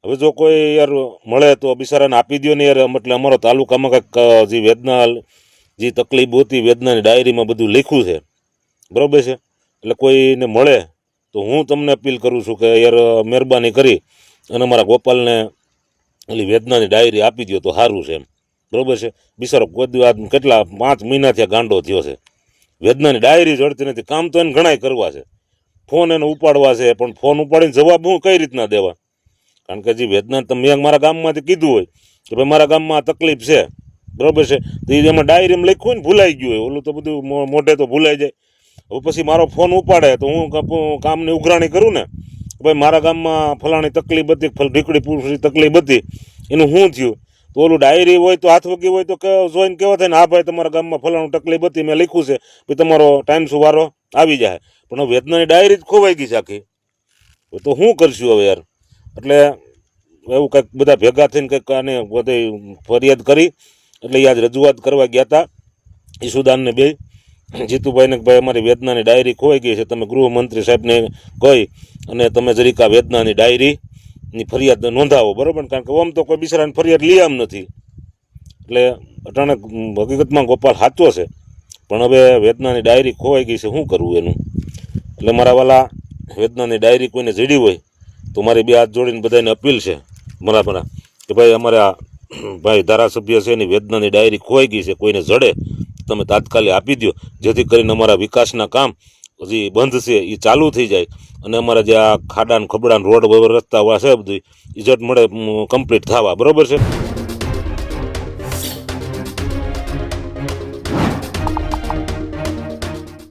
હવે જો કોઈ યાર મળે તો બિચારાને આપી દો ને યાર, એટલે અમારો તાલુકામાં કંઈક જે વેદના જે તકલીફ હતી વેદનાની ડાયરીમાં બધું લખ્યું છે, બરાબર છે. એટલે કોઈને મળે તો હું તમને અપીલ કરું છું કે યાર મહેરબાની કરી અને અમારા ગોપાલને એટલે વેદનાની ડાયરી આપી દો તો સારું છે એમ, બરાબર છે. બિચારો કોઈ કેટલા 5 મહિનાથી ગાંડો થયો છે, વેદનાની ડાયરી જડતી નથી. કામ તો એને ઘણાય કરવા છે, ફોન એને ઉપાડવા છે, પણ ફોન ઉપાડીને જવાબ હું કઈ રીતના દેવા? કારણ કે જે વેદના તમે મારા ગામમાંથી કીધું હોય કે ભાઈ મારા ગામમાં આ તકલીફ છે, બરાબર છે, તો એ એમાં ડાયરીમાં લખ્યું ને ભૂલાઈ ગયું હોય, ઓલું તો બધું મોઢે તો ભૂલાઈ જાય. હવે પછી મારો ફોન ઉપાડે તો હું કામની ઉઘરાણી કરું ને, ભાઈ મારા ગામમાં ફલાણી તકલીફ હતી, ઢીકડી પુરુષની તકલીફ હતી, એનું શું થયું? તો ઓલું ડાયરી હોય તો હાથવગી હોય તો જોઈને કેવા થાય ને, હા ભાઈ તમારા ગામમાં ફલાણું તકલીફ હતી, મેં લખ્યું છે, ભાઈ તમારો ટાઈમ સુવારો આવી જાય. પણ વેદનાની ડાયરી જ ખોવાઈ ગઈ છે આખી, તો શું કરશું હવે યાર? એટલે એવું કંઈક બધા ભેગા થઈને કંઈક આને બધી ફરિયાદ કરી, એટલે એ આજ રજૂઆત કરવા ગયા હતા ઈસુદાનને બે જીતુભાઈને કે ભાઈ અમારી વેદનાની ડાયરી ખોવાઈ ગઈ છે, તમે ગૃહમંત્રી સાહેબને કહી અને તમે જરીક આ વેદનાની ડાયરીની ફરિયાદ નોંધાવો, બરાબર. કારણ કે આમ તો કોઈ બિચારાની ફરિયાદ લઈ આમ નથી. એટલે અટાણે હકીકતમાં ગોપાલ સાચો છે, પણ હવે વેદનાની ડાયરી ખોવાઈ ગઈ છે, શું કરવું એનું? એટલે મારા વાલા વેદનાની ડાયરી કોઈને જડી હોય તો મારી બે હાથ જોડીને બધાને અપીલ છે બરાબર કે ભાઈ અમારે આ ભાઈ ધારાસભ્ય છે એની વેદનાની ડાયરી ખોવાઈ ગઈ છે, કોઈને જડે તમે તાત્કાલિક આપી દો, જેથી કરીને અમારા વિકાસના કામ જે બંધ છે એ ચાલુ થઈ જાય અને અમારા જે આ ખાડાન ખબડાન રોડ રસ્તા છે બધું ઇજત મળે કમ્પ્લીટ થવા, બરાબર છે.